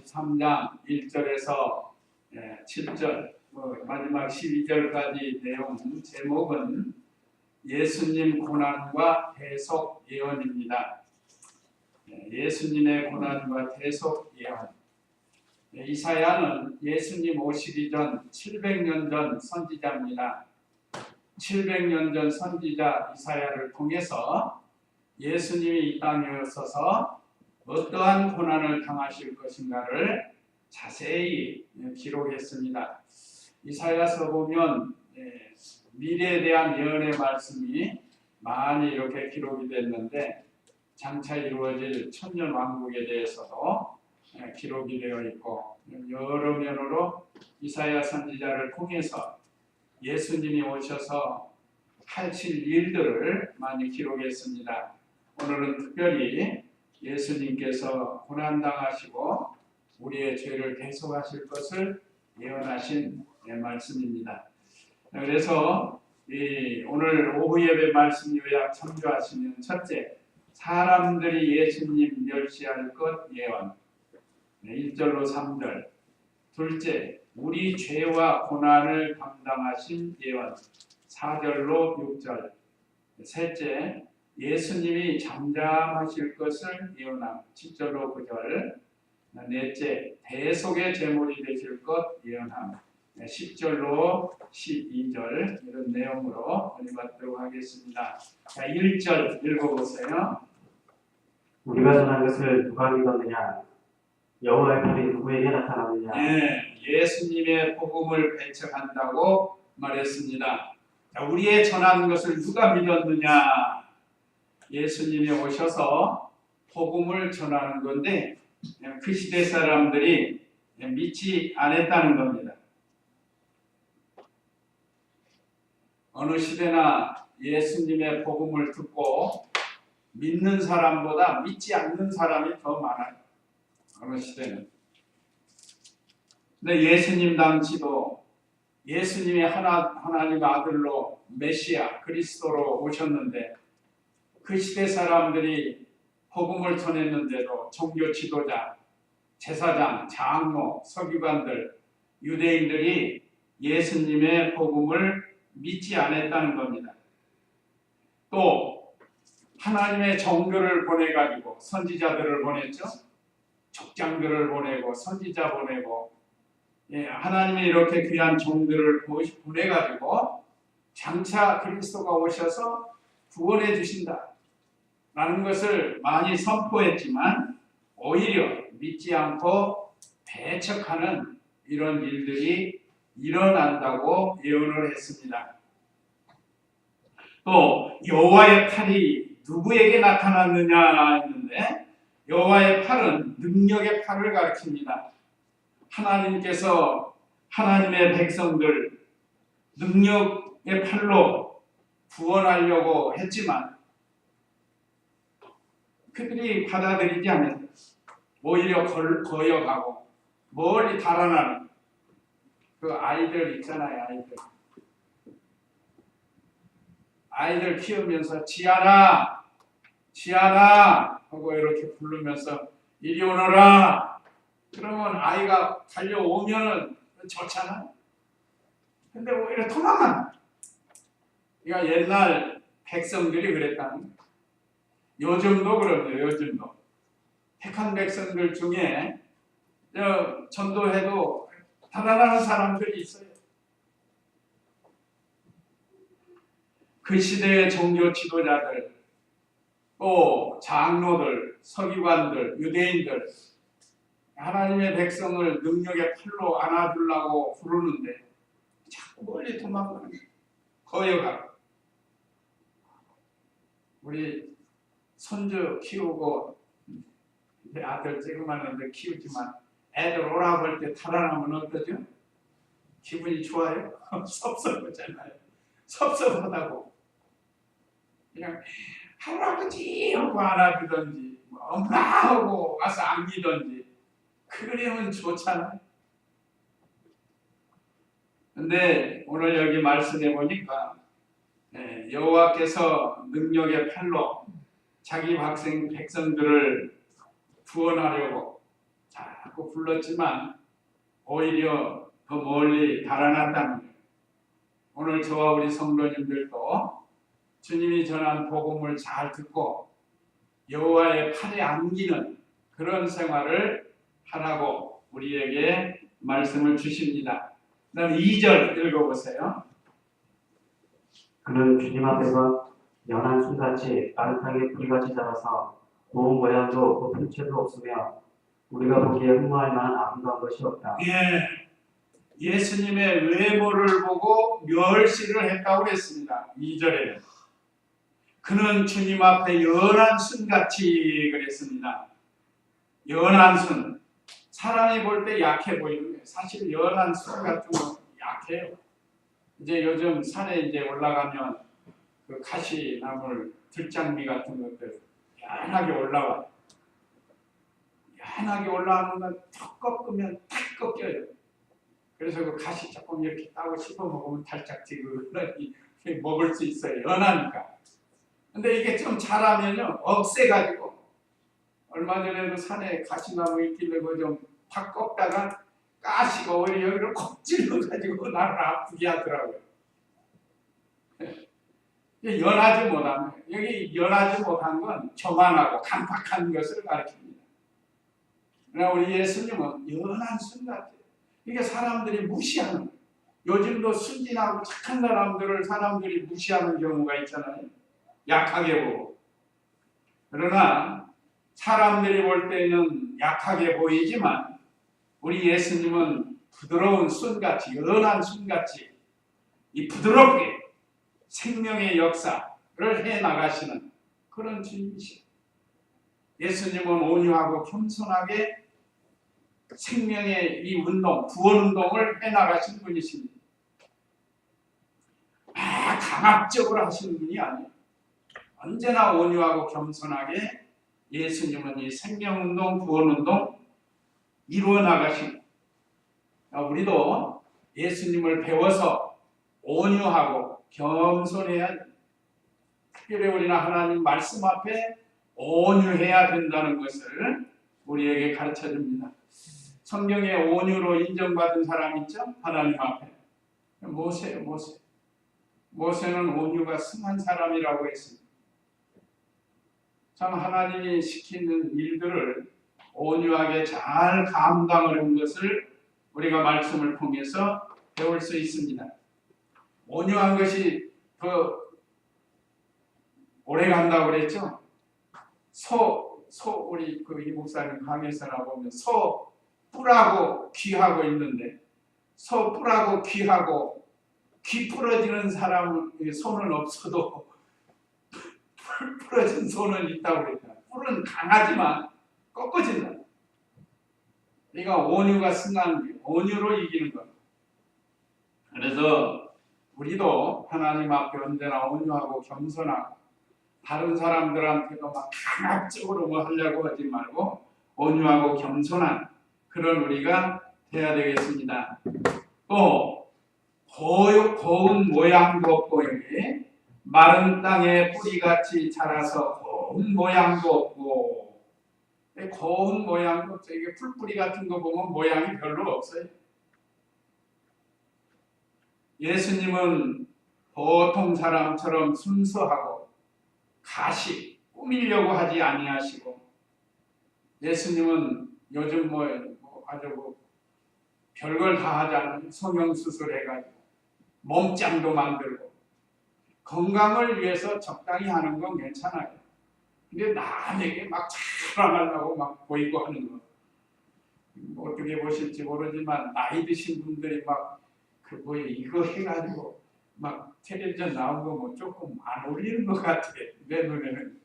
23장 1절에서 7절 마지막 12절까지 내용 제목은 예수님 고난과 대속 예언입니다. 예수님의 고난과 대속 예언. 이사야는 예수님 오시기 전 700년 전 선지자입니다. 700년 전 선지자 이사야를 통해서 예수님이 이 땅에 오셔서 어떠한 고난을 당하실 것인가를 자세히 기록했습니다. 이사야서 보면 미래에 대한 예언의 말씀이 많이 이렇게 기록이 됐는데 장차 이루어질 천년 왕국에 대해서도 기록이 되어 있고 여러 면으로 이사야 선지자를 통해서 예수님이 오셔서 하실 일들을 많이 기록했습니다. 오늘은 특별히 예수님께서 고난당하시고 우리의 죄를 대속하실 것을 예언하신 말씀입니다. 그래서 오늘 오후 예배 말씀 요약 참조하시면 첫째, 사람들이 예수님 멸시할 것 예언 1절로 3절. 둘째, 우리 죄와 고난을 감당하신 예언 4절로 6절. 셋째, 예수님이 잠잠하실 것을 예언함 7절로 9절. 넷째, 대속의 제물이 되실 것 예언함 10절로 12절. 이런 내용으로 읽어보도록 하겠습니다. 자, 1절 읽어보세요. 우리가 전한 것을 누가 믿었느냐? 여호와의 팔이 누구에게 나타났느냐? 예수님의 복음을 배척한다고 말했습니다. 자, 우리의 전한 것을 누가 믿었느냐? 예수님이 오셔서 복음을 전하는 건데 그 시대 사람들이 믿지 않았다는 겁니다. 어느 시대나 예수님의 복음을 듣고 믿는 사람보다 믿지 않는 사람이 더 많아요. 어느 시대는. 근데 예수님 당시도 예수님이 하나님 아들로 메시아 그리스도로 오셨는데 그 시대 사람들이 복음을 전했는데도 종교 지도자, 제사장, 장로, 서기관들, 유대인들이 예수님의 복음을 믿지 않았다는 겁니다. 또 하나님의 종들을 보내가지고 선지자들을 보냈죠. 족장들을 보내고 선지자 보내고 하나님이 이렇게 귀한 종들을 보내가지고 장차 그리스도가 오셔서 구원해 주신다 라는 것을 많이 선포했지만 오히려 믿지 않고 배척하는 이런 일들이 일어난다고 예언을 했습니다. 또 여호와의 팔이 누구에게 나타났느냐 했는데 여호와의 팔은 능력의 팔을 가리킵니다. 하나님께서 하나님의 백성들 능력의 팔로 구원하려고 했지만 그들이 받아들이지 않았어요. 오히려 거역하고 멀리 달아나는 그 아이들 있잖아요. 아이들 키우면서 지아나 하고 이렇게 부르면서 이리 오너라. 그러면 아이가 달려오면은 좋잖아. 근데 오히려 도망간다. 그러니까 옛날 백성들이 그랬다는 거예요. 요즘도 그러네요. 요즘도 택한 백성들 중에 전도해도 달아나는 사람들이 있어요. 그 시대의 종교 지도자들, 또 장로들, 서기관들, 유대인들 하나님의 백성을 능력의 팔로 안아주려고 부르는데 자꾸 멀리 도망가는 거여가고 우리 손주 키우고 내 아들 조그만 애들 키우지만 애들 오라고 할 때 달아나면 어떠죠? 기분이 좋아요? 섭섭하잖아요. 섭섭하다고 그냥 할아버지 하고 안아주던지 엄마 하고 와서 안기던지 그러면 좋잖아요. 근데 오늘 여기 말씀해 보니까 여호와께서 능력의 팔로 자기 백성들을 구원하려고 자꾸 불렀지만 오히려 더 멀리 달아났다는 거예요. 오늘 저와 우리 성도님들도 주님이 전한 복음을 잘 듣고 여호와의 팔에 안기는 그런 생활을 하라고 우리에게 말씀을 주십니다. 그다음 2절 읽어보세요. 그는 주님 앞에서 연한 순같이 아르탕에 뿌리같이 자라서 고운 모양도 품체도 없으며 우리가 보기에 흠모할 만한 아름다운 것이 없다. 예, 예수님의 외모를 보고 멸시를 했다고 그랬습니다. 2절에 그는 주님 앞에 연한 순같이 그랬습니다. 연한 순, 사람이 볼 때 약해 보이는 거예요. 사실 연한 순 같은 건 약해요. 이제 요즘 산에 이제 올라가면 그 가시나물 들장미 같은 것들 연하게 올라와요. 연하게 올라오는 건 턱 꺾으면 탁 꺾여요. 그래서 그 가시 조금 이렇게 따고 씹어 먹으면 달짝지근하게 먹을 수 있어요. 연하니까. 근데 이게 좀 자라면요 억세가지고, 얼마 전에도 산에 가시나무 있길래 그거 좀 탁 꺾다가 가시가 오히려 여기를 콕 찔러가지고 나를 아프게 하더라고요. 연하지 못한 거예요. 여기 연하지 못한 건 교만하고 강팍한 것을 가르칩니다. 그러나 우리 예수님은 연한 순같아요. 이게 사람들이 무시하는 거예요. 요즘도 순진하고 착한 사람들을 사람들이 무시하는 경우가 있잖아요. 약하게 보고. 그러나 사람들이 볼 때는 약하게 보이지만 우리 예수님은 부드러운 순같이, 연한 순같이 이 부드럽게 생명의 역사를 해나가시는 그런 주님이시죠. 예수님은 온유하고 겸손하게 생명의 이 운동, 구원 운동을 해나가신 분이십니다. 강압적으로 하시는 분이 아니에요. 언제나 온유하고 겸손하게 예수님은 이 생명운동, 구원운동 이루어 나가십니다. 우리도 예수님을 배워서 온유하고 겸손해야 됩니다. 특별히 우리는 하나님 말씀 앞에 온유해야 된다는 것을 우리에게 가르쳐줍니다. 성경에 온유로 인정받은 사람 있죠? 하나님 앞에. 모세예요, 모세. 모세는 온유가 승한 사람이라고 했습니다. 참 하나님이 시키는 일들을 온유하게 잘 감당을 한 것을 우리가 말씀을 통해서 배울 수 있습니다. 온유한 것이 더 오래 간다고 그랬죠? 우리 그 이 목사님 강의서나 보면 소 뿔하고 귀하고 있는데, 소 뿔하고 귀하고 귀 부러지는 사람은 손은 없어도 부러진 손은 있다고 그랬다. 뿔은 강하지만 꺾어진다. 그러니까 온유가 승하는 거예요. 온유로 이기는 겁니다. 그래서 우리도 하나님 앞에 언제나 온유하고 겸손하고 다른 사람들한테도 막 강압적으로 뭐 하려고 하지 말고 온유하고 겸손한 그런 우리가 돼야 되겠습니다. 또 고운 모양도 없고 여기 마른 땅에 뿌리같이 자라서 고운 모양도 없고, 고운 모양도 없어. 이게 풀뿌리 같은 거 보면 모양이 별로 없어요. 예수님은 보통 사람처럼 순수하고 가시 꾸미려고 하지 아니하시고, 예수님은 요즘 아주 별걸 다 하잖아요. 성형수술 해가지고 몸짱도 만들고 건강을 위해서 적당히 하는 건 괜찮아요. 근데 남에게 막 자랑하려고 막 보이고 하는 거, 어떻게 보실지 모르지만 나이 드신 분들이 막 이거 해가지고 막 텔레비전 나온 거 뭐 조금 안 어울리는 것 같아. 내 눈에는.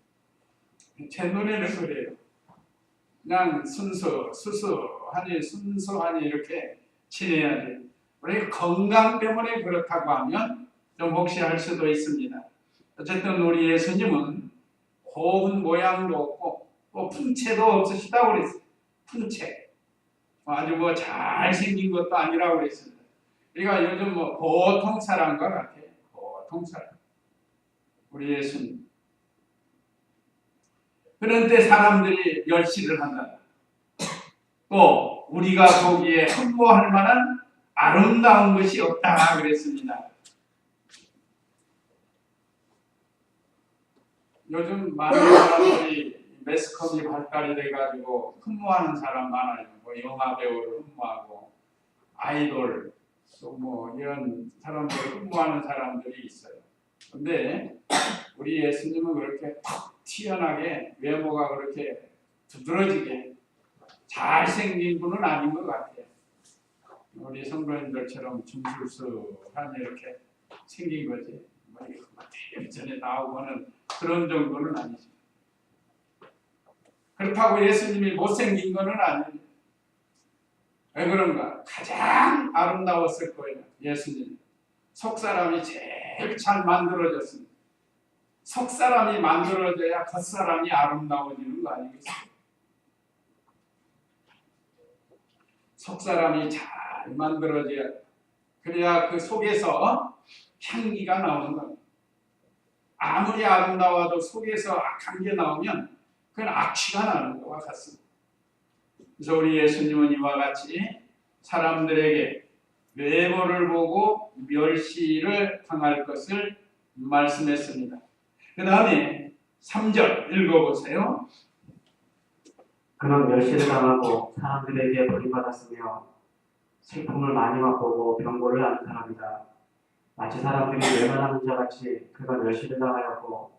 제 눈에는 그래요. 그냥 순수하니 이렇게 지내야 돼. 우리 건강 때문에 그렇다고 하면 좀 혹시할 수도 있습니다. 어쨌든 우리 예수님은 고운 모양도 없고 또 풍채도 없으시다고 그랬어요. 풍채. 아주 잘생긴 것도 아니라고 그랬습니다. 그러니까 요즘 보통 사람과 같아요. 보통 사람. 우리 예수님. 그런데 사람들이 멸시를 한다. 또 우리가 보기에 흠모할 만한 아름다운 것이 없다 그랬습니다. 요즘 많은 사람들이 매스컴이 발달이 돼가지고 흠모하는 사람 많아요. 뭐 영화 배우를 흠모하고 아이돌 또 뭐 이런 사람들을 흠모하는 사람들이 있어요. 근데 우리 예수님은 그렇게 탁 튀어나게 외모가 그렇게 두드러지게 잘생긴 분은 아닌 것 같아요. 우리 성도님들처럼 중술수한 이렇게 생긴 거지. 뭐 텔레비전에 나오고는 그런 정도는 아니죠. 그렇다고 예수님이 못생긴 거는 아니에요. 왜 그런가? 가장 아름다웠을 거예요. 예수님. 속사람이 제일 잘 만들어졌습니다. 속사람이 만들어져야 겉사람이 아름다워지는 거 아니겠어요? 속사람이 잘 만들어져야 그래야 그 속에서 향기가 나오는 겁니다. 아무리 아름다워도 속에서 악한 게 나오면 그건 악취가 나는 것과 같습니다. 그래서 우리 예수님은 이와 같이 사람들에게 외모를 보고 멸시를 당할 것을 말씀했습니다. 그 다음에 3절 읽어보세요. 그는 멸시를 당하고 사람들에게 버림받았으며 슬픔을 많이 맛보고 병고를 앓는 사람이다. 마치 사람들이 외면하는 자같이 그가 멸시를 당하였고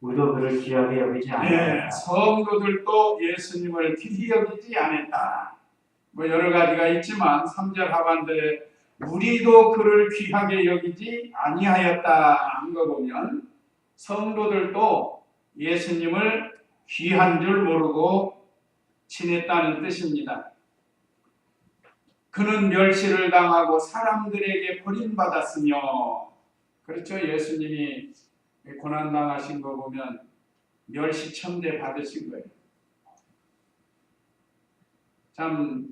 우리도 그를 귀하게 여기지 않았다. 성도들도 예수님을 귀히 여기지 않았다. 뭐 여러 가지가 있지만 3절 하반절에 우리도 그를 귀하게 여기지 아니하였다 한 거 보면 성도들도 예수님을 귀한 줄 모르고 지냈다는 뜻입니다. 그는 멸시를 당하고 사람들에게 버림받았으며, 그렇죠. 예수님이 고난당하신 거 보면 멸시천대 받으신 거예요. 참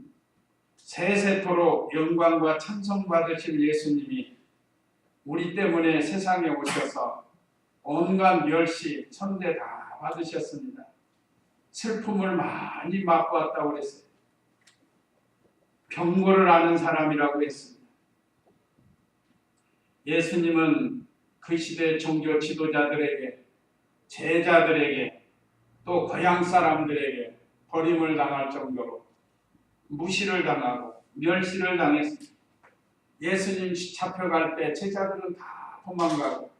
세세토록 영광과 찬송 받으신 예수님이 우리 때문에 세상에 오셔서 온갖 멸시 천대 다 받으셨습니다. 슬픔을 많이 맛보았다고 그랬어요. 병고를 앓는 사람이라고 했습니다. 예수님은 그 시대 종교 지도자들에게, 제자들에게, 또 고향 사람들에게 버림을 당할 정도로 무시를 당하고 멸시를 당했습니다. 예수님 잡혀갈 때 제자들은 다 도망가고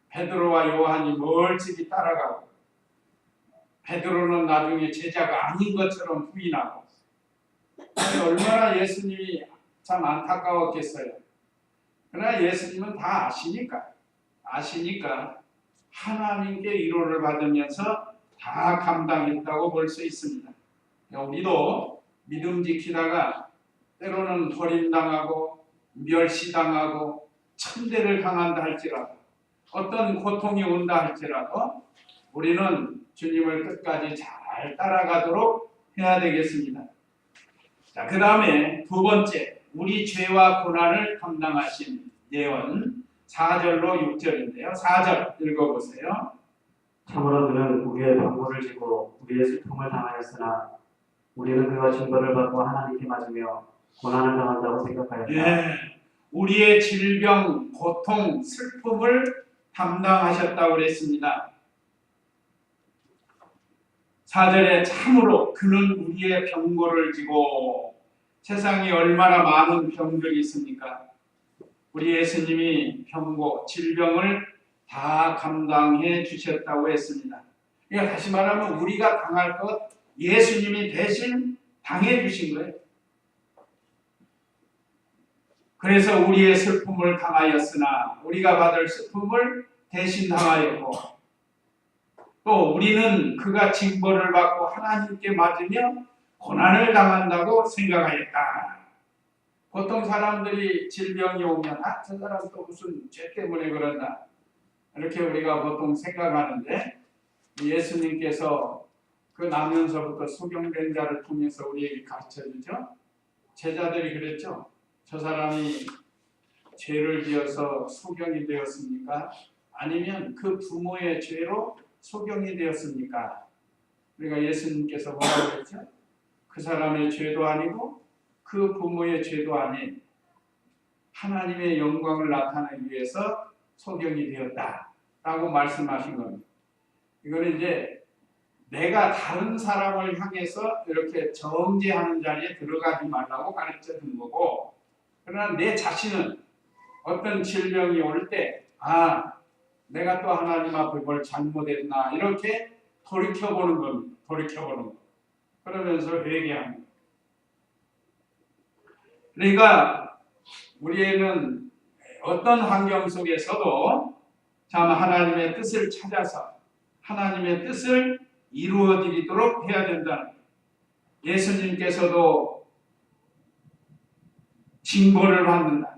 베드로와 요한이 멀찍이 따라가고 베드로는 나중에 제자가 아닌 것처럼 부인하고 얼마나 예수님이 참 안타까웠겠어요. 그러나 예수님은 다 아시니까 하나님께 위로를 받으면서 다 감당했다고 볼 수 있습니다. 우리도 믿음 지키다가 때로는 버림당하고 멸시당하고 천대를 당한다 할지라도 어떤 고통이 온다 할지라도 우리는 주님을 끝까지 잘 따라가도록 해야 되겠습니다. 자, 그 다음에 두 번째, 우리 죄와 고난을 감당하신 예언 4절로 6절인데요. 4절 읽어보세요. 참으로 그는 우리의 병고를 지고 우리의 슬픔을 당하였으나 우리는 그가 징벌을 받고 하나님께 맞으며 고난을 당한다고 생각하였다. 예, 우리의 질병, 고통, 슬픔을 담당하셨다고 그랬습니다. 4절에 참으로 그는 우리의 병고를 지고, 세상에 얼마나 많은 병들이 있습니까? 우리 예수님이 병고, 질병을 다 감당해 주셨다고 했습니다. 그러니까 다시 말하면 우리가 당할 것 예수님이 대신 당해 주신 거예요. 그래서 우리의 슬픔을 당하였으나 우리가 받을 슬픔을 대신 당하였고 또 우리는 그가 징벌을 받고 하나님께 맞으며 고난을 당한다고 생각하였다. 보통 사람들이 질병이 오면 저 사람 또 무슨 죄 때문에 그런다 이렇게 우리가 보통 생각하는데 예수님께서 그 나면서부터 소경된 자를 통해서 우리에게 가르쳐주죠. 제자들이 그랬죠. 저 사람이 죄를 지어서 소경이 되었습니까? 아니면 그 부모의 죄로 소경이 되었습니까? 그러니까 예수님께서 뭐라고 했죠? 그 사람의 죄도 아니고 그 부모의 죄도 아닌 하나님의 영광을 나타내기 위해서 소경이 되었다라고 말씀하신 겁니다. 이거는 이제 내가 다른 사람을 향해서 이렇게 정죄하는 자리에 들어가지 말라고 가르쳐 준 거고, 그러나 내 자신은 어떤 질병이 올 때, 내가 또 하나님 앞에 뭘 잘못했나 이렇게 돌이켜보는 겁니다. 돌이켜보는 거. 그러면서 회개하는 거. 그러니까 우리는 어떤 환경 속에서도 참 하나님의 뜻을 찾아서 하나님의 뜻을 이루어드리도록 해야 된다는 거예요. 예수님께서도 징벌을 받는다.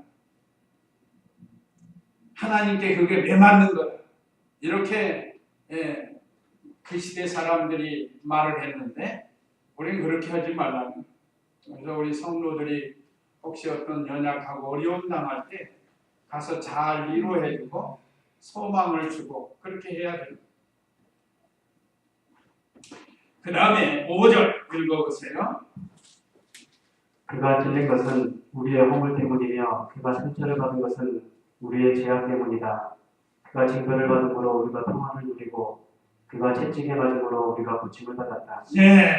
하나님께 그게 왜 맞는 거다. 이렇게 그 시대 사람들이 말을 했는데 우리는 그렇게 하지 말라는 거예요. 그래서 우리 성도들이 혹시 어떤 연약하고 어려움 당할 때 가서 잘 위로해주고 소망을 주고 그렇게 해야 됩니다. 그 다음에 5절 읽어보세요. 그가 찔린 것은 우리의 허물 때문이며 그가 상처를 받은 것은 우리의 죄악 때문이다. 그가 징벌을 받음으로 우리가 평안을 누리고 그가 채찍에 맞음으로 우리가 고침을 받았다. 네,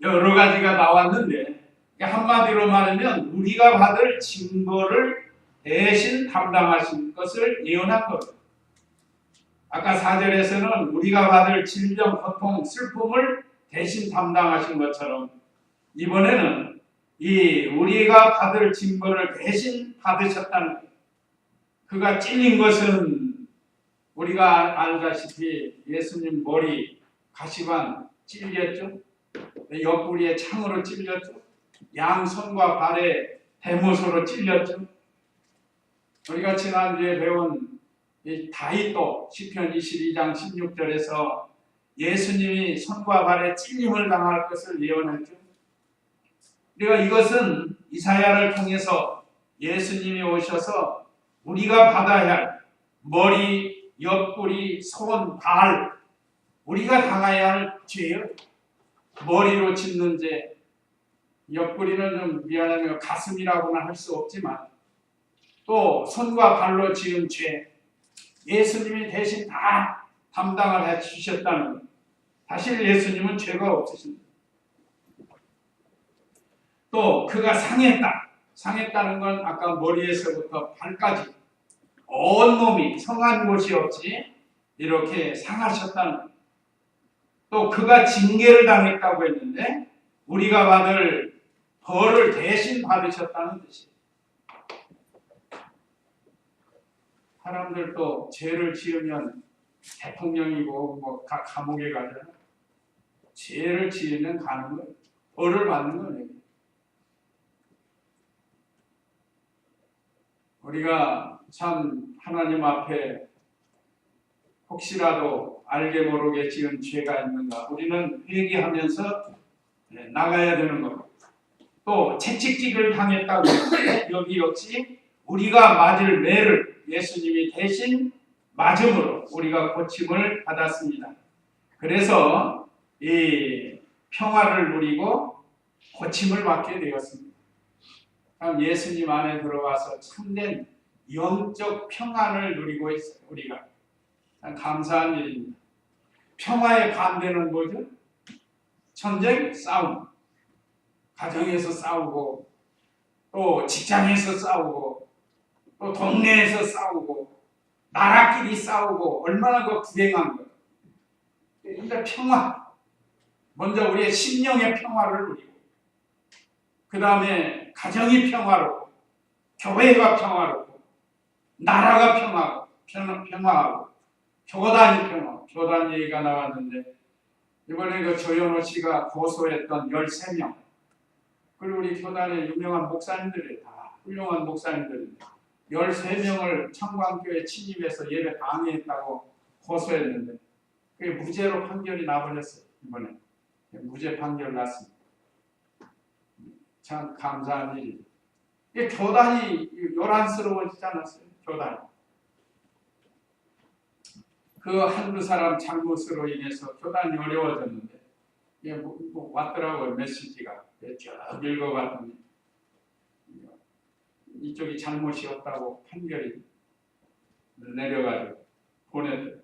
여러 가지가 나왔는데 한마디로 말하면 우리가 받을 징벌을 대신 담당하신 것을 예언한 겁니다. 아까 4절에서는 우리가 받을 질병, 고통, 슬픔을 대신 담당하신 것처럼 이번에는 이 우리가 받을 징벌을 대신 받으셨다는 거예요. 그가 찔린 것은 우리가 알다시피 예수님 머리 가시관 찔렸죠. 옆구리에 창으로 찔렸죠. 양손과 발에 대못으로 찔렸죠. 우리가 지난주에 배운 이 다윗도 시편 22장 16절에서 예수님이 손과 발에 찔림을 당할 것을 예언했죠. 우리가 이것은 이사야를 통해서 예수님이 오셔서 우리가 받아야 할 머리, 옆구리, 손, 발 우리가 당해야 할 죄예요. 머리로 짓는 죄, 옆구리는 좀 미안하면 가슴이라고는 할 수 없지만 또 손과 발로 지은 죄 예수님이 대신 다 담당을 해주셨다는 거예요. 사실 예수님은 죄가 없으십니다. 또 그가 상했다는 건 아까 머리에서부터 발까지 온 몸이 성한 곳이 없이 이렇게 상하셨다는 거예요. 또 그가 징계를 당했다고 했는데 우리가 받을 벌을 대신 받으셨다는 뜻이에요. 사람들도 죄를 지으면 대통령이고 뭐 감옥에 가잖아요. 죄를 지으면 가는 거예요. 벌을 받는 거예요. 우리가 참 하나님 앞에 혹시라도 알게 모르게 지은 죄가 있는가 우리는 회개하면서 나가야 되는 겁니다. 또 채찍질을 당했다고 했는데 여기 역시 우리가 맞을 매를 예수님이 대신 맞음으로 우리가 고침을 받았습니다. 그래서 이 평화를 누리고 고침을 받게 되었습니다. 예수님 안에 들어와서 참된 영적 평안을 누리고 있어요. 우리가 감사한 일입니다. 평화의 반대는 뭐죠? 전쟁, 싸움. 가정에서 싸우고 또 직장에서 싸우고 또 동네에서 싸우고 나라끼리 싸우고 얼마나 그 불행한 거예요. 그러니까 평화. 먼저 우리의 심령의 평화를 누리고 그 다음에 가정이 평화롭고 교회가 평화롭고 나라가 평화하고 교단이 평화하고 교단 얘기가 나왔는데 이번에 그 조현호 씨가 고소했던 13명 그리고 우리 교단의 유명한 목사님들이 다 훌륭한 목사님들입니다. 13명을 청광교회 침입해서 예배 방해했다고 고소했는데 그게 무죄로 판결이 나버렸어요. 이번에 무죄 판결 났습니다. 참 감사한 일이죠. 교단이 요란스러워지지 않았어요. 교단이. 그 한두 사람 잘못으로 인해서 교단이 어려워졌는데 예, 왔더라고요. 메시지가. 예, 쭉 읽어봤더니 이쪽이 잘못이 없다고 판결이 내려가지고 보내더라고요.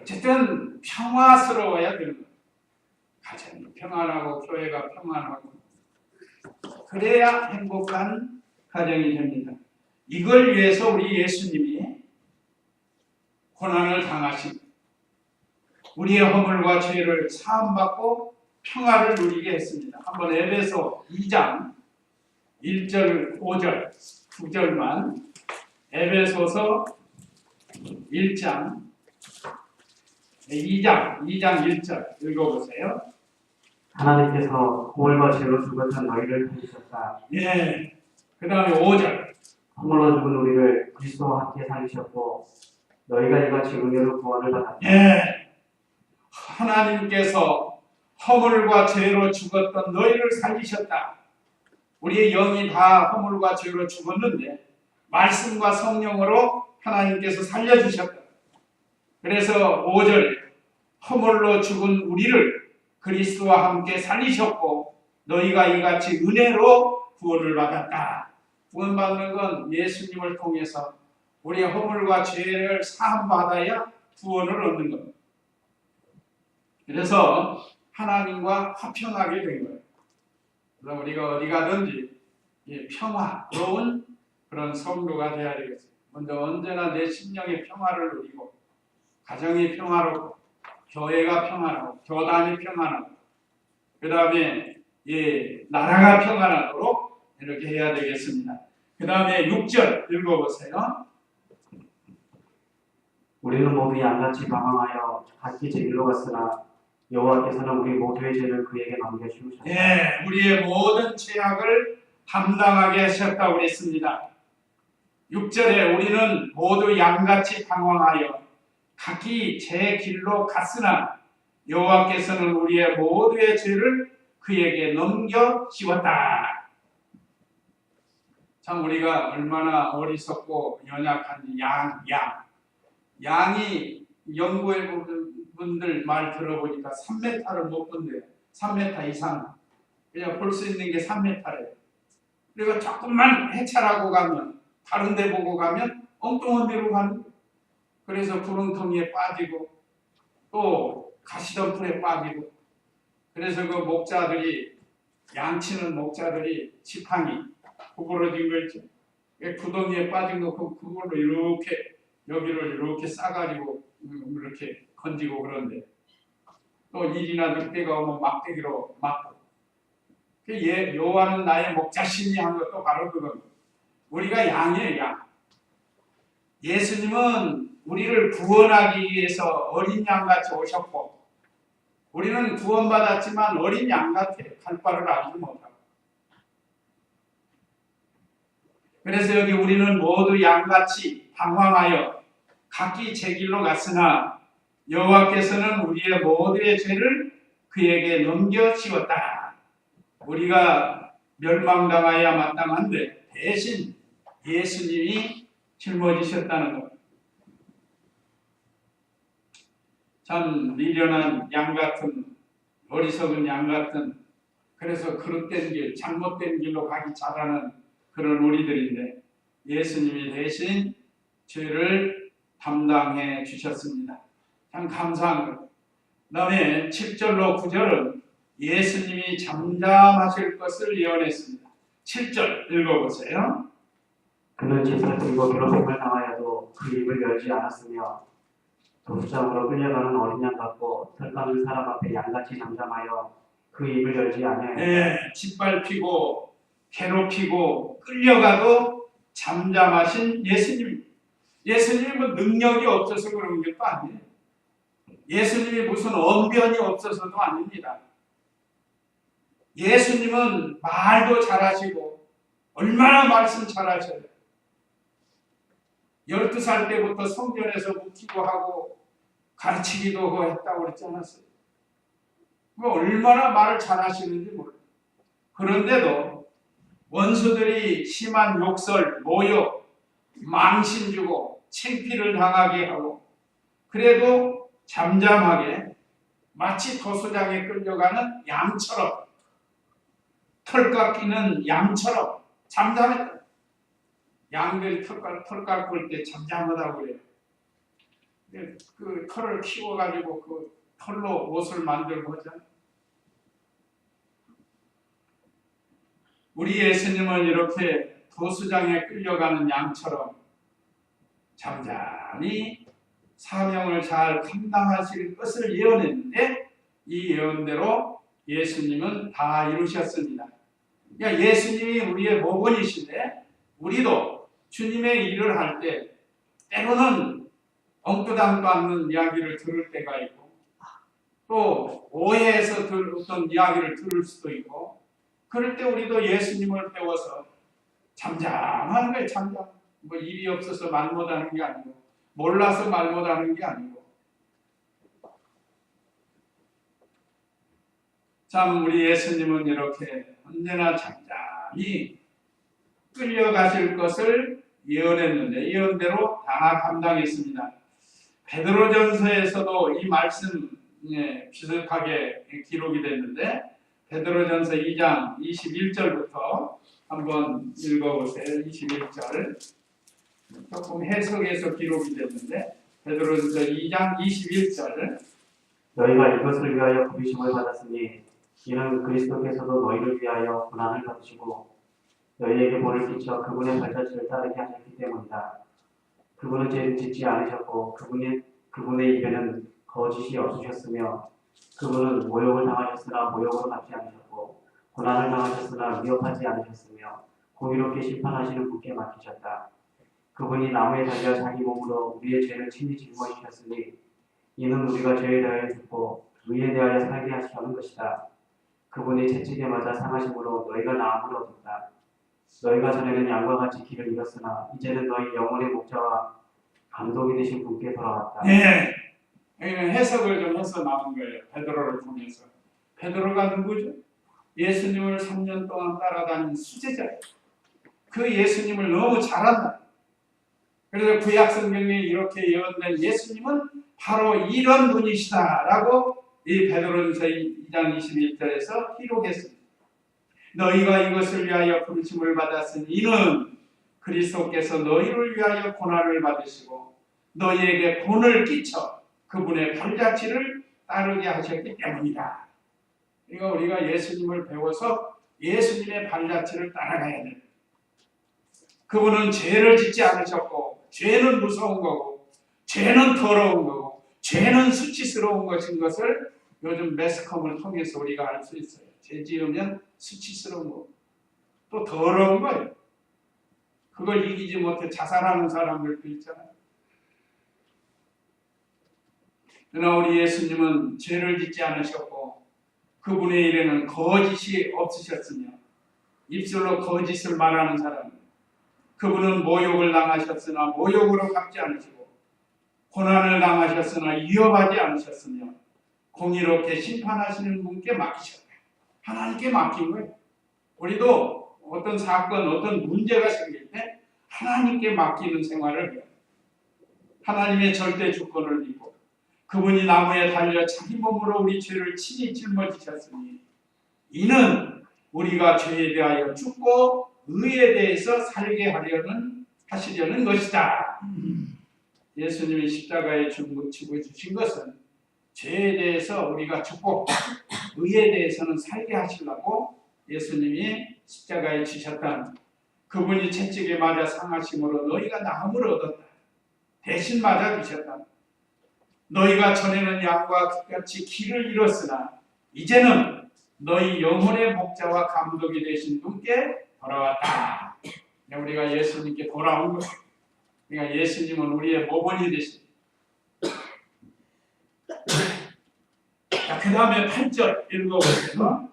어쨌든 평화스러워야 되는 거예요. 가정이 평안하고 교회가 평안하고 그래야 행복한 가정이 됩니다. 이걸 위해서 우리 예수님이 고난을 당하신 우리의 허물과 죄를 사함받고 평화를 누리게 했습니다. 한번 에베소 2장 1절, 5절, 9절만 에베소서 1장 2장 1절 읽어보세요. 하나님께서 허물과 죄로 죽었던 너희를 살리셨다. 예. 그 다음에 5절. 허물로 죽은 우리를 그리스도와 함께 살리셨고 너희가 이같이 은혜로 구원을 받았다. 예. 하나님께서 허물과 죄로 죽었던 너희를 살리셨다. 우리의 영이 다 허물과 죄로 죽었는데 말씀과 성령으로 하나님께서 살려주셨다. 그래서 5절에 허물로 죽은 우리를 그리스도와 함께 살리셨고 너희가 이같이 은혜로 구원을 받았다. 구원받는 건 예수님을 통해서 우리의 허물과 죄를 사함받아야 구원을 얻는 겁니다. 그래서 하나님과 화평하게 된 거예요. 그래서 우리가 어디 가든지 평화로운 그런 성도가 되어야 되겠어요. 먼저 언제나 내 심령의 평화를 누리고 가정이 평화롭고 교회가 평안하고 교단이 평안하고 그 다음에 나라가 평안하도록 이렇게 해야 되겠습니다. 그 다음에 6절 읽어보세요. 우리는 모두 양같이 방황하여 각기 제 길로 갔으나 여호와께서는 우리 모두의 죄를 그에게 넘겨주셨다. 예, 우리의 모든 죄악을 담당하게 하셨다고 그랬습니다. 6절에 우리는 모두 양같이 방황하여 각기 제 길로 갔으나 여호와께서는 우리의 모두의 죄를 그에게 넘겨 씌웠다. 참 우리가 얼마나 어리석고 연약한지. 양이 연구해 보는 분들 말 들어보니까 3m를 못 본대요. 3m 이상. 그냥 볼 수 있는 게 3m래요. 그리고 조금만 해찰하고 가면 다른 데 보고 가면 엉뚱한 데로 가는 거예요. 그래서 구렁텅이에 빠지고 또 가시덤불에 빠지고 그래서 그 목자들이 양치는 목자들이 지팡이 구부러진 거 있죠. 구덩이에 빠진 거 그걸로 이렇게 여기를 이렇게 싸가지고 이렇게 건지고 그런데 또 일이나 늑대가 오면 막대기로 막고 여호와는 나의 목자시니 한 것도 바로 그겁니다. 우리가 양이에요. 양. 예수님은 우리를 구원하기 위해서 어린 양같이 오셨고 우리는 구원받았지만 어린 양같아 갈 바를 알지 못하고 그래서 여기 우리는 모두 양같이 방황하여 각기 제 길로 갔으나 여호와께서는 우리의 모두의 죄를 그에게 넘겨 씌웠다. 우리가 멸망당하여야 마땅한데 대신 예수님이 짊어지셨다는 것. 참 미련한 양 같은 어리석은 양 같은 그래서 그릇된 길 잘못된 길로 가기 잘하는 그런 우리들인데 예수님이 대신 죄를 담당해 주셨습니다. 참 감사한 것. 그 다음에 7절로 9절은 예수님이 잠잠하실 것을 예언했습니다. 7절 읽어보세요. 그는 제사를 드리고 괴롭힘을 당하여도 그 입을 열지 않았으며 도수장으로 끌려가는 어린 양 같고 털까는 사람 앞에 양같이 잠잠하여 그 입을 열지 아니하였다. 짓밟히고 괴롭히고 끌려가도 잠잠하신 예수님. 예수님은 능력이 없어서 그런 것도 아니에요. 예수님이 무슨 언변이 없어서도 아닙니다. 예수님은 말도 잘하시고 얼마나 말씀 잘하셔요. 12살 때부터 성전에서 묵히고 하고 가르치기도 했다고 그랬지 않았어요? 얼마나 말을 잘하시는지 몰라요. 그런데도 원수들이 심한 욕설, 모욕, 망신 주고 창피를 당하게 하고 그래도 잠잠하게 마치 도수장에 끌려가는 양처럼, 털 깎이는 양처럼 잠잠했다. 양들이 털 깎을 때 잠잠하다고 그래요. 그 털을 키워가지고 그 털로 옷을 만들고 하잖아요. 우리 예수님은 이렇게 도수장에 끌려가는 양처럼 잠잠히 사명을 잘 감당하실 것을 예언했는데 이 예언대로 예수님은 다 이루셨습니다. 그러니까 예수님이 우리의 모본이신데 우리도 주님의 일을 할 때 때로는 엉뚱하지도 않는 이야기를 들을 때가 있고 또 오해해서 어떤 이야기를 들을 수도 있고 그럴 때 우리도 예수님을 배워서 잠잠하는 거예요. 잠잠. 뭐 일이 없어서 말 못하는 게 아니고 몰라서 말 못하는 게 아니고 참 우리 예수님은 이렇게 언제나 잠잠히 끌려가실 것을 예언했는데 예언대로 다 감당했습니다. 베드로전서에서도 이 말씀 비슷하게 기록이 됐는데 베드로전서 2장 21절부터 한번 읽어보세요. 21절 조금 해석해서 기록이 됐는데 베드로전서 2장 21절 너희가 이것을 위하여 부르심을 받았으니 이는 그리스도께서도 너희를 위하여 고난을 받으시고 너희에게 벌을 끼쳐 그분의 발자취를 따르게 하셨기 때문이다. 그분은 죄를 짓지 않으셨고 그분의 입에는 거짓이 없으셨으며 그분은 모욕을 당하셨으나 모욕을 받지 않으셨고 고난을 당하셨으나 위협하지 않으셨으며 공의롭게 심판하시는 분께 맡기셨다. 그분이 나무에 달려 자기 몸으로 우리의 죄를 친히 짊어지셨으니 이는 우리가 죄에 대하여 죽고 의에 대하여 살게 하시려는 것이다. 그분이 채찍에 맞아 상하심으로 너희가 나음을 얻었다. 너희가 전에는 양과 같이 길을 잃었으나 이제는 너희 영혼의 목자와 감독이 되신 분께 돌아왔다. 네, 여기는 해석을 좀 해서 나온 거예요. 베드로를 통해서. 베드로가 누구죠? 예수님을 3년 동안 따라다닌 수제자예요. 그 예수님을 너무 잘 안다. 그래서 구약 성경에 이렇게 예언된 예수님은 바로 이런 분이시다라고 이 베드로전서 2장 21절에서 기록했습니다. 너희가 이것을 위하여 부르심을 받았으니 이는 그리스도께서 너희를 위하여 고난을 받으시고 너희에게 본을 끼쳐 그분의 발자취를 따르게 하셨기 때문이다. 그러니까 우리가 예수님을 배워서 예수님의 발자취를 따라가야 돼요. 그분은 죄를 짓지 않으셨고 죄는 무서운 거고 죄는 더러운 거고 죄는 수치스러운 것인 것을 요즘 매스컴을 통해서 우리가 알 수 있어요. 죄 지으면 수치스러운 거고 또 더러운 거예요. 그걸 이기지 못해 자살하는 사람들도 있잖아요. 그러나 우리 예수님은 죄를 짓지 않으셨고 그분의 일에는 거짓이 없으셨으며 입술로 거짓을 말하는 사람 그분은 모욕을 당하셨으나 모욕으로 갚지 않으시고 고난을 당하셨으나 위협하지 않으셨으며 공의롭게 심판하시는 분께 맡기셨다. 하나님께 맡긴 거예요. 우리도 어떤 사건, 어떤 문제가 생길 때 하나님께 맡기는 생활을 해요. 하나님의 절대 주권을 믿고 그분이 나무에 달려 자기 몸으로 우리 죄를 친히 짊어지셨으니 이는 우리가 죄에 대하여 죽고 의에 대해서 살게 하시려는 것이다. 예수님이 십자가에 죽어주신 것은 죄에 대해서 우리가 죽고 의에 대해서는 살게 하시려고 예수님이 십자가에 지셨다는 그분이 채찍에 맞아 상하심으로 너희가 나음을 얻었다. 대신 맞아 주셨다. 너희가 전에는 양과 같이 길을 잃었으나 이제는 너희 영혼의 목자와 감독이 되신 분께 돌아왔다. 우리가 예수님께 돌아온 거예요. 그러니까 예수님은 우리의 모본이 되신. 그 다음에 8절 읽어보세요.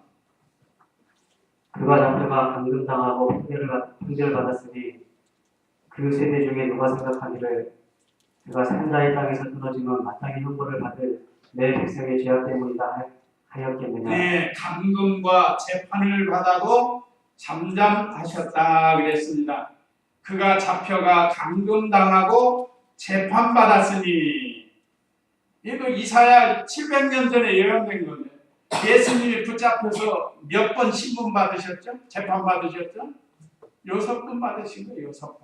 그가 잡혀가 감금당하고 판결을 받았으니 그 세대 중에 누가 생각하기를 그가 산자의 땅에서 끊어지면 마땅히 형벌을 받을 내 백성의 죄악 때문이다 하였겠느냐. 네, 감금과 재판을 받아도 잠잠하셨다 그랬습니다. 그가 잡혀가 감금당하고 재판받았으니 이거 이사야 700년 전에 예언된 건데 예수님이 붙잡혀서 몇 번 신문 받으셨죠? 재판 받으셨죠? 6번 받으신 거예요. 6번.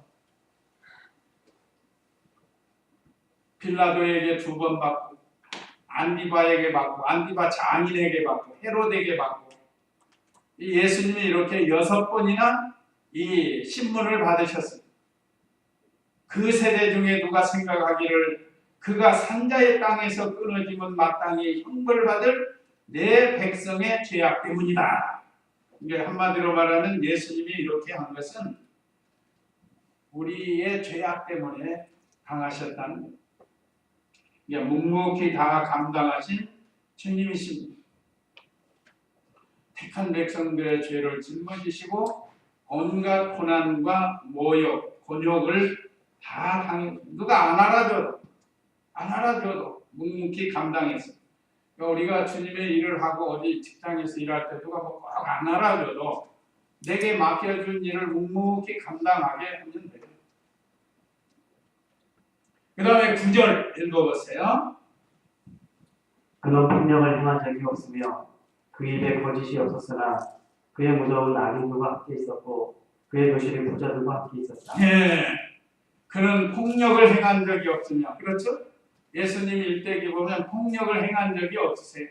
빌라도에게 2번 받고 안디바에게 받고 안디바 장인에게 받고 헤롯에게 받고 이 예수님이 이렇게 6번이나 이 신문을 받으셨습니다. 그 세대 중에 누가 생각하기를 그가 산자의 땅에서 끊어지면 마땅히 형벌받을 내 백성의 죄악 때문이다. 이게 한마디로 말하면 예수님이 이렇게 한 것은 우리의 죄악 때문에 당하셨다는 거예요. 묵묵히 다 감당하신 주님이십니다. 택한 백성들의 죄를 짊어지시고 온갖 고난과 모욕, 곤욕을 다 당해 누가 안 알아줘도 묵묵히 감당했어요. 그러니까 우리가 주님의 일을 하고 어디 직장에서 일할 때 누가 꼭 안 알아줘도 내게 맡겨준 일을 묵묵히 감당하게 하면 돼요. 그 다음에 9절 읽어보세요. 그는 폭력을 행한 적이 없으며 그 입에 거짓이 없었으나 그의 무덤은 악인들과 함께 있었고 그의 묘실이 부자들과 함께 있었다. 예, 그는 폭력을 행한 적이 없으며 그렇죠? 예수님 일대기 보면 폭력을 행한 적이 없으세요.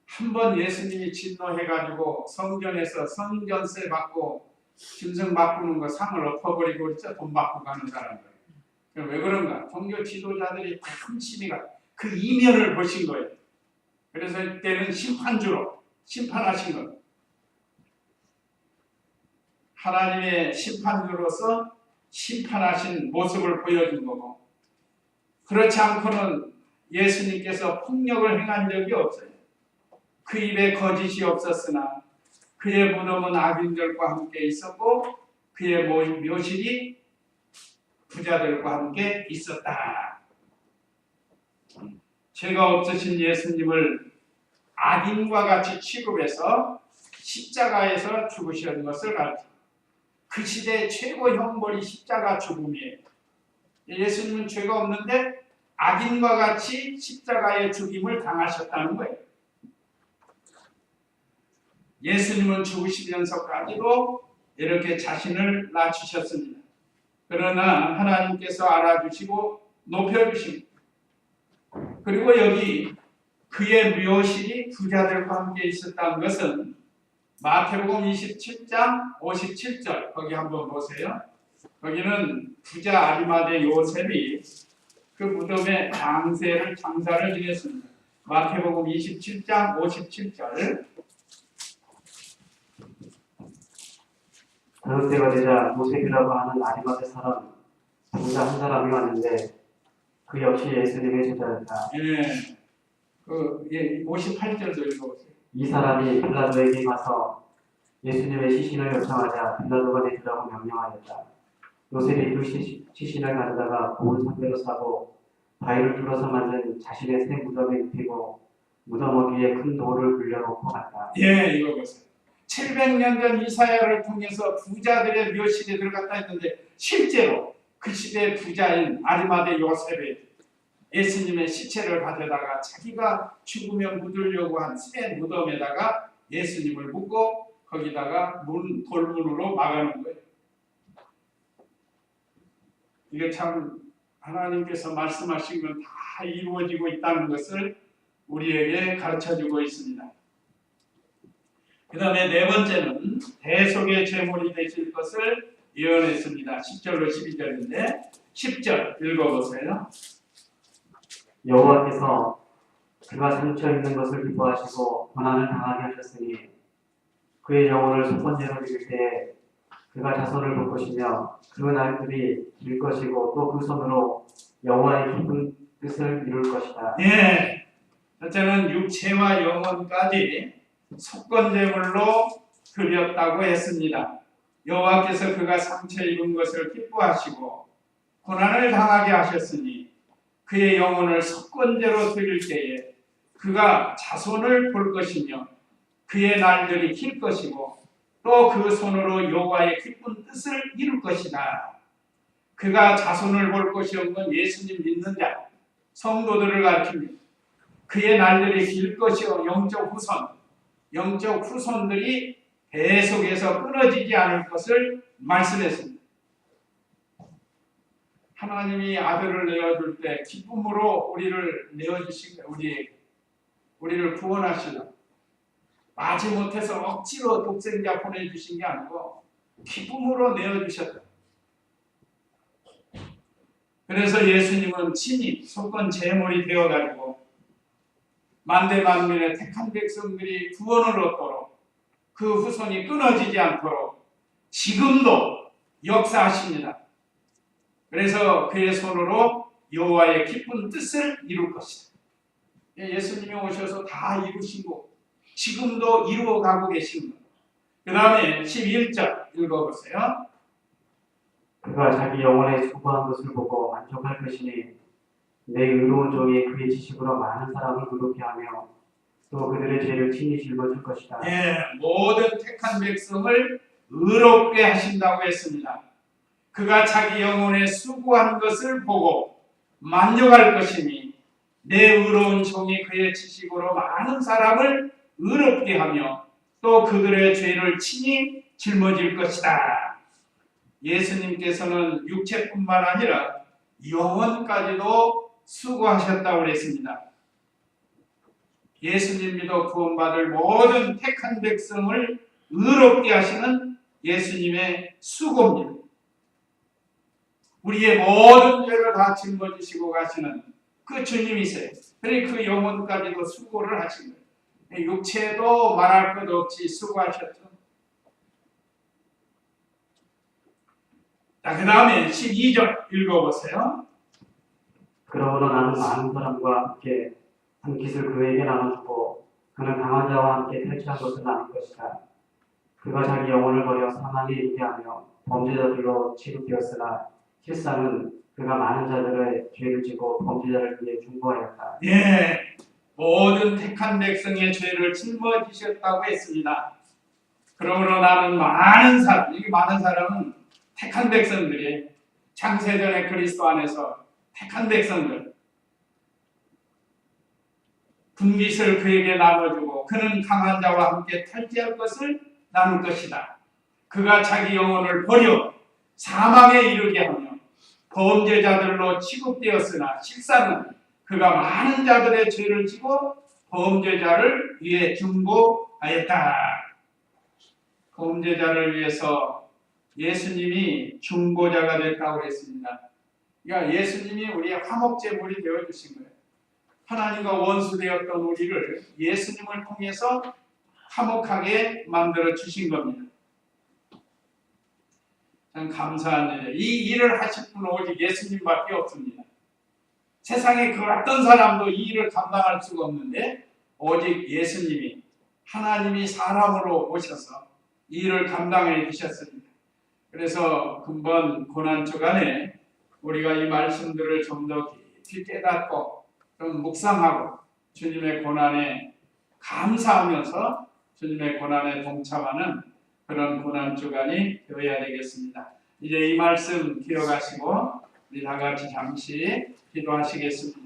한 번 예수님이 진노해가지고 성전에서 성전세 받고 짐승 바꾸는 거 상을 엎어버리고 그랬죠? 돈 받고 가는 사람들. 왜 그런가? 종교 지도자들이 다 심의가 그 이면을 보신 거예요. 그래서 이때는 심판주로 심판하신 거예요. 하나님의 심판주로서 심판하신 모습을 보여준 거고 그렇지 않고는 예수님께서 폭력을 행한 적이 없어요. 그 입에 거짓이 없었으나 그의 무덤은 악인들과 함께 있었고 그의 묘실이 부자들과 함께 있었다. 죄가 없으신 예수님을 악인과 같이 취급해서 십자가에서 죽으시는 것을 가르칩니다. 그 시대의 최고 형벌이 십자가 죽음이에요. 예수님은 죄가 없는데 악인과 같이 십자가의 죽임을 당하셨다는 거예요. 예수님은 죽으시면서까지도 이렇게 자신을 낮추셨습니다. 그러나 하나님께서 알아주시고 높여주십니다. 그리고 여기 그의 묘실이 부자들과 함께 있었다는 것은 마태복음 27장 57절 거기 한번 보세요. 거기는 부자 아리마대 요셉이 그 무덤에 장사를 지냈습니다. 마태복음 27장 57절 그럴 때가 되자 요셉이라고 하는 아리마대 사람 부자 한 사람이 왔는데 그 역시 예수님의 제자였다. 예, 58절도 읽어보세요. 이 사람이 빌라도에게 가서 예수님의 시신을 요청하자 빌라도가 내주라고 명령하였다. 요셉이 그 시신을 가져다가 고운 상대로 싸고 바위를 뚫어서 만든 자신의 새 무덤에 입히고 무덤 어귀에 큰 돌을 굴려놓고 갔다. 예, 이거 보세요. 700년 전 이사야를 통해서 부자들의 묘실에 들어갔다 했는데 실제로 그 시대의 부자인 아리마대 요셉이 예수님의 시체를 가져다가 자기가 죽으면 묻으려고 한 새 무덤에다가 예수님을 묻고 거기다가 돌문으로 막아놓은 거예요. 이게 참 하나님께서 말씀하신 건 다 이루어지고 있다는 것을 우리에게 가르쳐주고 있습니다. 그 다음에 네 번째는 대속의 제물이 되실 것을 예언했습니다. 10절로 12절인데 10절 읽어보세요. 여호와께서 그가 상처 입는 것을 기뻐하시고 고난을 당하게 하셨으니 그의 영혼을 속건제로 드릴 때에 그가 자손을 볼 것이며 그 날들이 길 것이고 또 그 손으로 여호와의 깊은 뜻을 이룰 것이다. 예, 첫째는 육체와 영혼까지 속건제물로 드렸다고 했습니다. 여호와께서 그가 상처 입은 것을 기뻐하시고 고난을 당하게 하셨으니 그의 영혼을 속건제로 드릴 때에 그가 자손을 볼 것이며 그의 날들이 길 것이고 또 그 손으로 여호와의 기쁜 뜻을 이룰 것이다. 그가 자손을 볼 것이 없는 예수님 믿는 자, 성도들을 가르칩니다. 그의 날들이 길 것이요 영적 후손들이 계속해서 끊어지지 않을 것을 말씀했습니다. 하나님이 아들을 내어줄 때 기쁨으로 우리를 내어주신 거예요. 우리를 구원하시려고. 마지못해서 억지로 독생자 보내주신 게 아니고 기쁨으로 내어주셨다. 그래서 예수님은 친히 속건 제물이 되어가지고 만대 만민의 택한 백성들이 구원을 얻도록 그 후손이 끊어지지 않도록 지금도 역사하십니다. 그래서 그의 손으로 여호와의 기쁜 뜻을 이룰 것이다. 예수님이 오셔서 다 이루신 거 지금도 이루어가고 계신 것. 그 다음에 11절 읽어보세요. 그가 자기 영혼에 수고한 것을 보고 만족할 것이니 내 의로운 종이 그의 지식으로 많은 사람을 의롭게 하며 또 그들의 죄를 친히 짊어질 것이다. 모든 택한 백성을 의롭게 하신다고 했습니다. 그가 자기 영혼에 수고한 것을 보고 만족할 것이니 내 의로운 종이 그의 지식으로 많은 사람을 의롭게 하며 또 그들의 죄를 친히 짊어질 것이다. 예수님께서는 육체뿐만 아니라 영혼까지도 수고하셨다고 그랬습니다. 예수님 믿어 구원받을 모든 택한 백성을 의롭게 하시는 예수님의 수고입니다. 우리의 모든 죄를 다 짊어지시고 가시는 그 주님이세요. 그리고 그 영혼까지도 수고를 하신 거예요. 육체도 말할 것 없이 수고하셨죠. 자, 그 다음에 12절 읽어보세요. 그러므로 나는 많은 사람과 함께 한 깃을 그에게 나눠주고 그는 강한 자와 함께 탈취한 것을 나눌 것이다. 그가 자기 영혼을 버려 사망에 이르게 하며 범죄자들로 취급되었으나 실상은 그가 많은 자들의 죄를 지고 범죄자를 위해 중보하였다. 모든 택한 백성의 죄를 짊어지셨다고 했습니다. 그러므로 나는 많은 사람, 이 많은 사람은 택한 백성들이 창세전에 그리스도 안에서 택한 백성들 분깃을 그에게 나눠주고 그는 강한 자와 함께 탈취할 것을 나눌 것이다. 그가 자기 영혼을 버려 사망에 이르게 하며 범죄자들로 취급되었으나 실상은 그가 많은 자들의 죄를 지고 범죄자를 위해 중보하였다. 범죄자를 위해서 예수님이 중보자가 됐다고 했습니다. 그러니까 예수님이 우리의 화목제물이 되어주신 거예요. 하나님과 원수되었던 우리를 예수님을 통해서 화목하게 만들어 주신 겁니다. 참 감사한 일이에요. 이 일을 하실 분은 오직 예수님밖에 없습니다. 세상에 그 어떤 사람도 이 일을 감당할 수가 없는데 오직 예수님이 하나님이 사람으로 오셔서 이 일을 감당해 주셨습니다. 그래서 금번 고난 주간에 우리가 이 말씀들을 좀 더 깊이 깨닫고 좀 묵상하고 주님의 고난에 감사하면서 주님의 고난에 동참하는 그런 고난 주간이 되어야 되겠습니다. 이제 이 말씀 기억하시고 우리 다 같이 잠시 기도하시겠습니다.